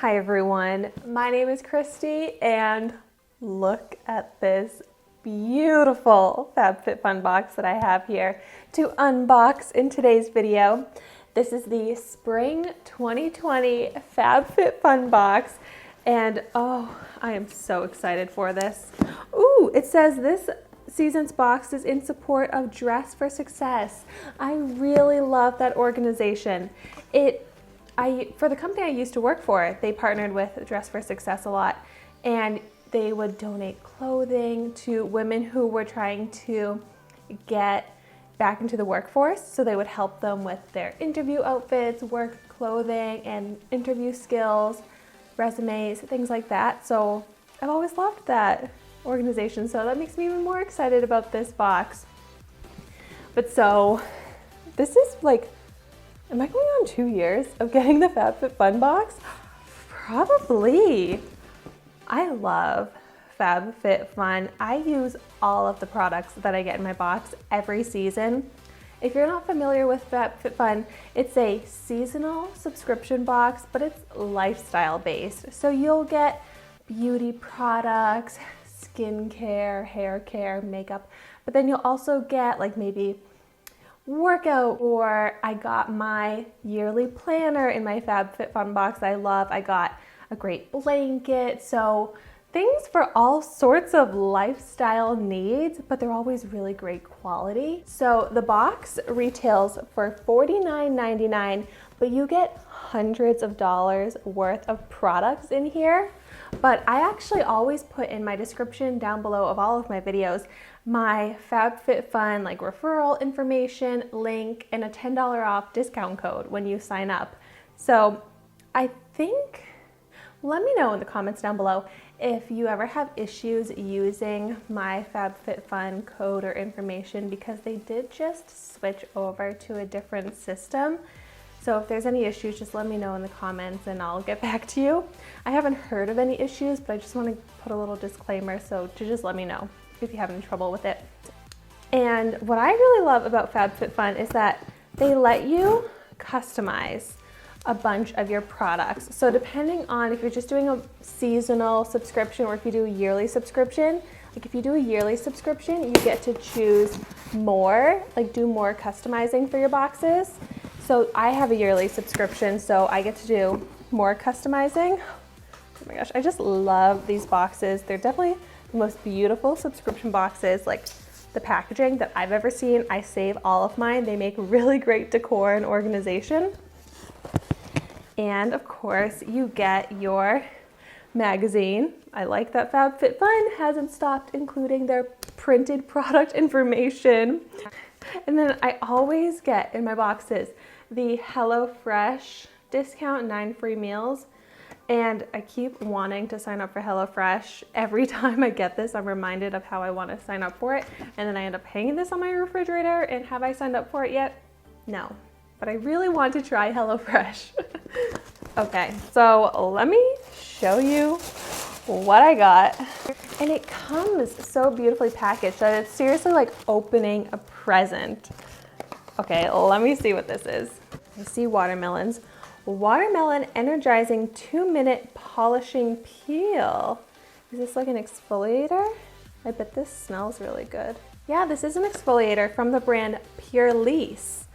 Hi everyone, my name is Christy and look at this beautiful Fabfitfun box that I have here to unbox in today's video. This is the Spring 2020 Fabfitfun box and oh, I am so excited for this. Ooh, it says this season's box is in support of Dress for Success. I really love that organization. For the company I used to work for, they partnered with Dress for Success a lot, and they would donate clothing to women who were trying to get back into the workforce. So they would help them with their interview outfits, work clothing, and interview skills, resumes, things like that. So I've always loved that organization, so that makes me even more excited about this box. But so this is like, am I going on 2 years of getting the Fabfitfun box? Probably. I love Fabfitfun. I use all of the products that I get in my box every season. If you're not familiar with Fabfitfun, it's a seasonal subscription box, but it's lifestyle based. So you'll get beauty products, skincare, hair care, makeup, but then you'll also get like maybe workout, or I got my yearly planner in my Fabfitfun box I love. I got a great blanket, so things for all sorts of lifestyle needs, but they're always really great quality. So the box retails for $49.99, but you get hundreds of dollars worth of products in here. But I actually always put in my description down below of all of my videos my Fabfitfun like referral information, link, and a $10 off discount code when you sign up. So I think, let me know in the comments down below if you ever have issues using my Fabfitfun code or information, because they did just switch over to a different system. So if there's any issues, just let me know in the comments and I'll get back to you. I haven't heard of any issues, but I just want to put a little disclaimer, so to just let me know if you have any trouble with it. And what I really love about Fabfitfun is that they let you customize a bunch of your products. So depending on if you're just doing a seasonal subscription or if you do a yearly subscription, like if you do a yearly subscription, you get to choose more, like do more customizing for your boxes. So I have a yearly subscription, so I get to do more customizing. Oh my gosh, I just love these boxes. They're definitely the most beautiful subscription boxes, like the packaging that I've ever seen. I save all of mine. They make really great decor and organization. And of course, you get your magazine. I like that Fabfitfun hasn't stopped including their printed product information. And then I always get in my boxes the HelloFresh discount, 9 free meals. And I keep wanting to sign up for HelloFresh. Every time I get this, I'm reminded of how I want to sign up for it. And then I end up hanging this on my refrigerator. And have I signed up for it yet? No. But I really want to try HelloFresh. Okay, so let me show you what I got. And it comes so beautifully packaged that it's seriously like opening a present. Okay, let me see what this is. I see watermelons. Watermelon energizing 2-minute polishing peel. Is this like an exfoliator? I bet this smells really good. Yeah, this is an exfoliator from the brand Pure Lease,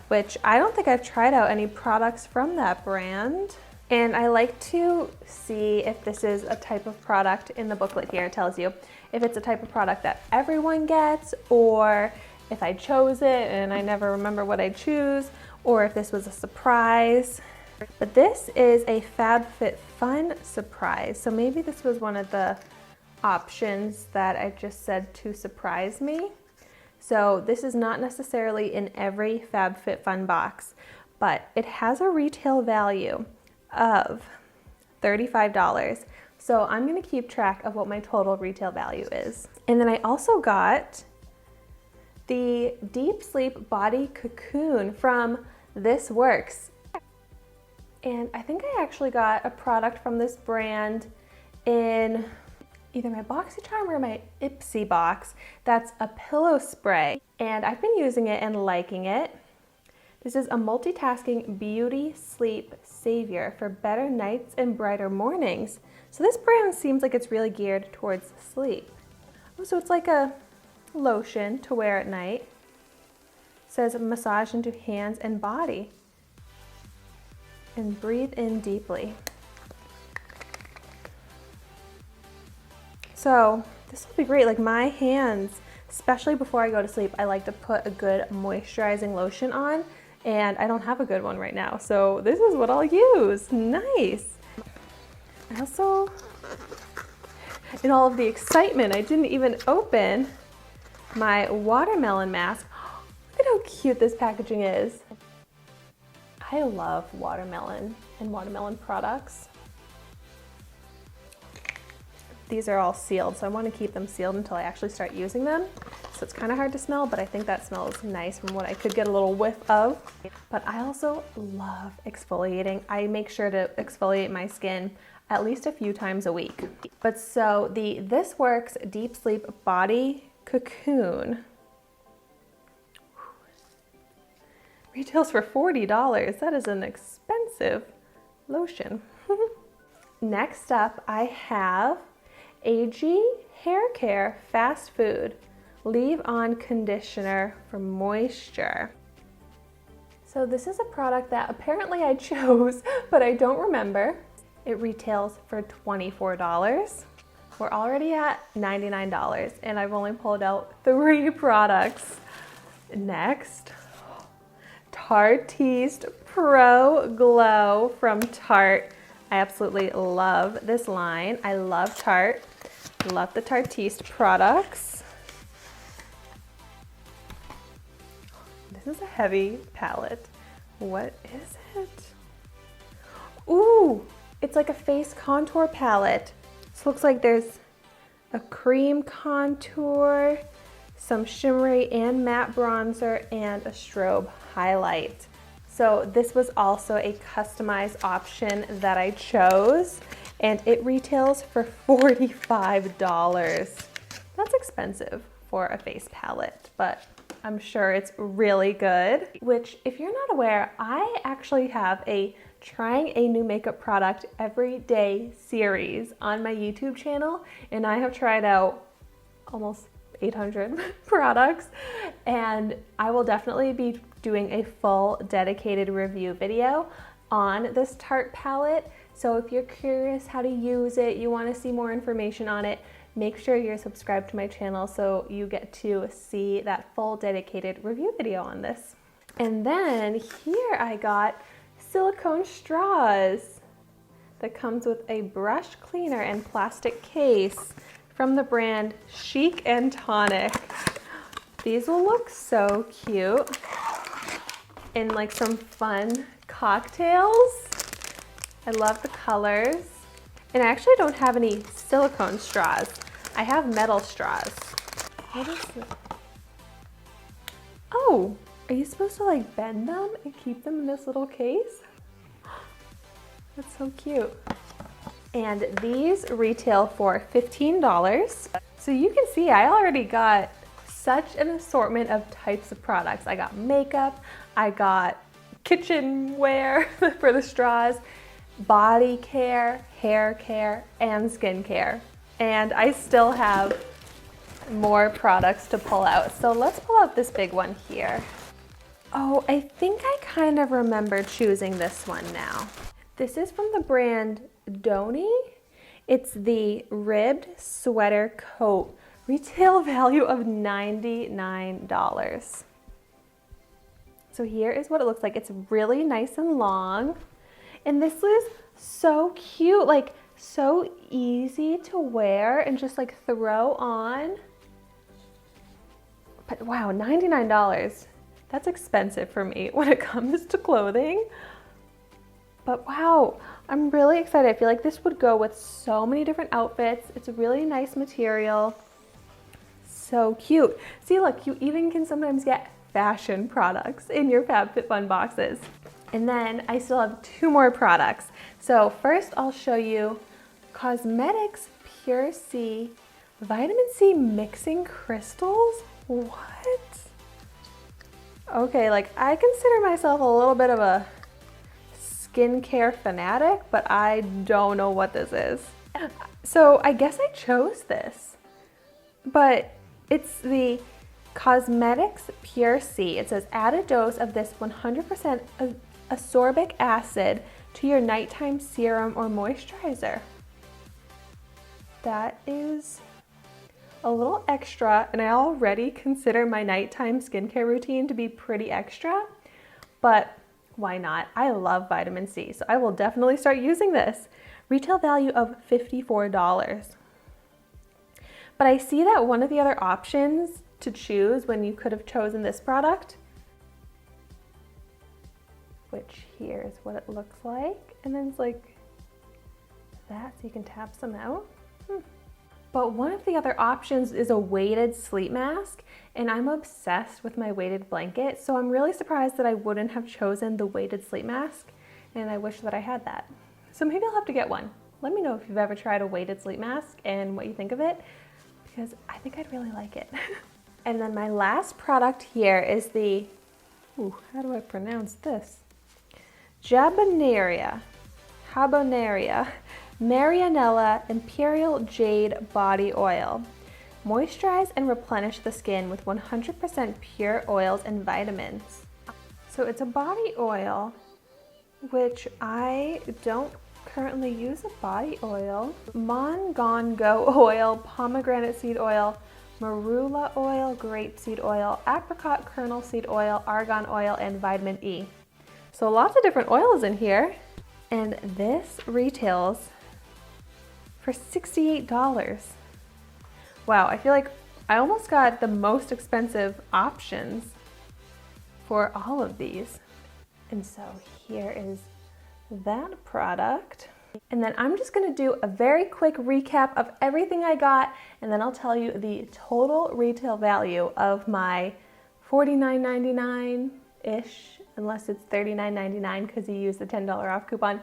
which I don't think I've tried out any products from that brand. And I like to see if this is a type of product. In the booklet here, it tells you if it's a type of product that everyone gets, or if I chose it and I never remember what I choose, or if this was a surprise. But this is a Fabfitfun surprise. So maybe this was one of the options that I just said to surprise me. So this is not necessarily in every Fabfitfun box, but it has a retail value of $35. So I'm gonna keep track of what my total retail value is. And then I also got the Deep Sleep Body Cocoon from This Works. And I think I actually got a product from this brand in either my BoxyCharm or my Ipsy box. That's a pillow spray, and I've been using it and liking it. This is a multitasking beauty sleep savior for better nights and brighter mornings. So this brand seems like it's really geared towards sleep. Oh, so it's like a lotion to wear at night. It says massage into hands and body. And breathe in deeply. So this will be great. Like my hands, especially before I go to sleep, I like to put a good moisturizing lotion on, and I don't have a good one right now. So this is what I'll use. Nice. I also, in all of the excitement, I didn't even open my watermelon mask. Look at how cute this packaging is. I love watermelon and watermelon products. These are all sealed, so I want to keep them sealed until I actually start using them. So it's kind of hard to smell, but I think that smells nice from what I could get a little whiff of. But I also love exfoliating. I make sure to exfoliate my skin at least a few times a week. But so the This Works Deep Sleep Body Cocoon retails for $40. That is an expensive lotion. Next up, I have AG Hair Care Fast Food Leave-On Conditioner for Moisture. So this is a product that apparently I chose, but I don't remember. It retails for $24. We're already at $99, and I've only pulled out 3 products. Next, Tarteist Pro Glow from Tarte. I absolutely love this line. I love Tarte. Love the Tarteist products. This is a heavy palette. What is it? Ooh, it's like a face contour palette. This looks like there's a cream contour, some shimmery and matte bronzer, and a strobe highlight. So this was also a customized option that I chose, and it retails for $45. That's expensive for a face palette, but I'm sure it's really good. Which, if you're not aware, I actually have a Trying a New Makeup Product Every Day series on my YouTube channel, and I have tried out almost 800 products, and I will definitely be doing a full dedicated review video on this Tarte palette. So if you're curious how to use it, you want to see more information on it, make sure you're subscribed to my channel so you get to see that full dedicated review video on this. And then here I got silicone straws that comes with a brush cleaner and plastic case from the brand Chic and Tonic. These will look so cute in like some fun cocktails. I love the colors. And I actually don't have any silicone straws. I have metal straws. What is this? Oh, are you supposed to like bend them and keep them in this little case? That's so cute. And these retail for $15. So you can see I already got such an assortment of types of products. I got makeup, I got kitchenware for the straws, body care, hair care, and skin care. And I still have more products to pull out. So let's pull out this big one here. Oh, I think I kind of remember choosing this one now. This is from the brand Doni. It's the ribbed sweater coat. Retail value of $99. So here is what it looks like. It's really nice and long. And this is so cute, like so easy to wear and just like throw on. But wow, $99. That's expensive for me when it comes to clothing. But wow, I'm really excited. I feel like this would go with so many different outfits. It's a really nice material. So cute. See, look, you even can sometimes get fashion products in your Fabfitfun boxes. And then I still have 2 more products. So first I'll show you Cosmetics Pure C Vitamin C Mixing Crystals. What? Okay, like I consider myself a little bit of a skincare fanatic, but I don't know what this is. So I guess I chose this, but it's the Cosmetics Pure C. It says add a dose of this 100% ascorbic acid to your nighttime serum or moisturizer. That is a little extra, and I already consider my nighttime skincare routine to be pretty extra, but why not? I love vitamin C, so I will definitely start using this. Retail value of $54. But I see that one of the other options to choose when you could have chosen this product, which here is what it looks like, and then it's like that, so you can tap some out. But one of the other options is a weighted sleep mask, and I'm obsessed with my weighted blanket, so I'm really surprised that I wouldn't have chosen the weighted sleep mask, and I wish that I had that. So maybe I'll have to get one. Let me know if you've ever tried a weighted sleep mask and what you think of it, because I think I'd really like it. And then my last product here is the, how do I pronounce this? Habanera Marianella Imperial Jade Body Oil. Moisturize and replenish the skin with 100% pure oils and vitamins. So it's a body oil, which I don't currently use a body oil. Mongongo oil, pomegranate seed oil, marula oil, grapeseed oil, apricot kernel seed oil, argan oil, and vitamin E. So lots of different oils in here. And this retails for $68. Wow, I feel like I almost got the most expensive options for all of these. And so here is that product. And then I'm just gonna do a very quick recap of everything I got, and then I'll tell you the total retail value of my $49.99-ish, unless it's $39.99 because you use the $10 off coupon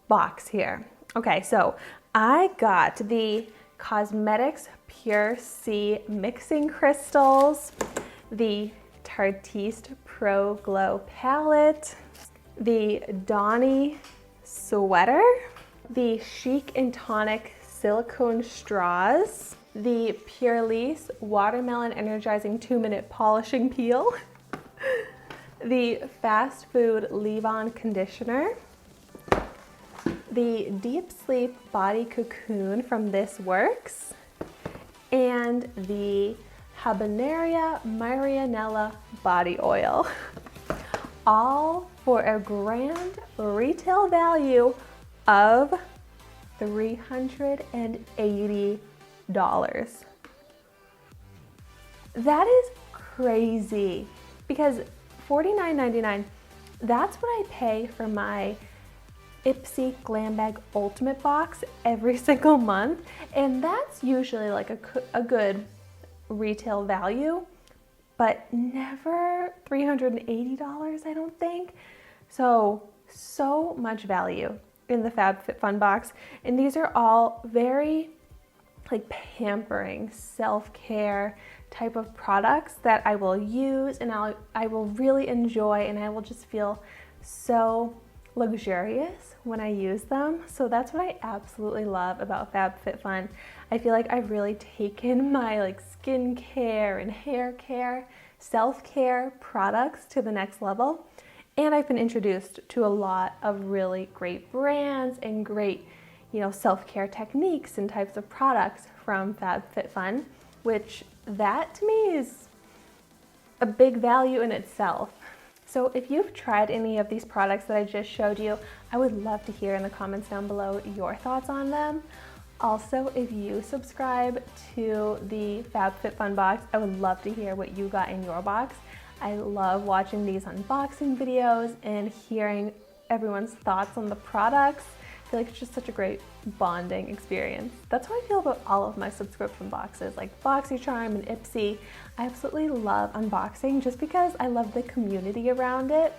box here. Okay, so I got the Cosmetics Pure C mixing crystals, the Tartiste Pro Glow palette, the Donny sweater, the Chic and Tonic silicone straws, the Purlisse watermelon energizing 2-minute polishing peel, the Fast Food leave-on conditioner, the Deep Sleep body cocoon from This Works, and the Habanera Marianella body oil. All for a grand retail value of $380. That is crazy, because $49.99, that's what I pay for my Ipsy Glam Bag Ultimate box every single month, and that's usually like a good retail value, but never $380, I don't think. So much value in the Fabfitfun box, and these are all very like pampering, self-care type of products that I will use and I will really enjoy, and I will just feel so luxurious when I use them. So that's what I absolutely love about Fabfitfun. I feel like I've really taken my like skincare and hair care, self-care products to the next level. And I've been introduced to a lot of really great brands and great, self-care techniques and types of products from Fabfitfun, which that to me is a big value in itself. So if you've tried any of these products that I just showed you, I would love to hear in the comments down below your thoughts on them. Also, if you subscribe to the Fabfitfun box, I would love to hear what you got in your box. I love watching these unboxing videos and hearing everyone's thoughts on the products. I feel like it's just such a great bonding experience. That's how I feel about all of my subscription boxes, like BoxyCharm and Ipsy. I absolutely love unboxing just because I love the community around it.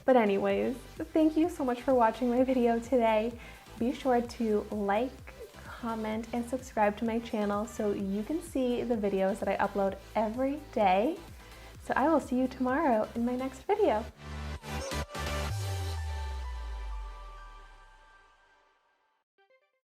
But anyways, thank you so much for watching my video today. Be sure to like, comment, and subscribe to my channel so you can see the videos that I upload every day. So I will see you tomorrow in my next video.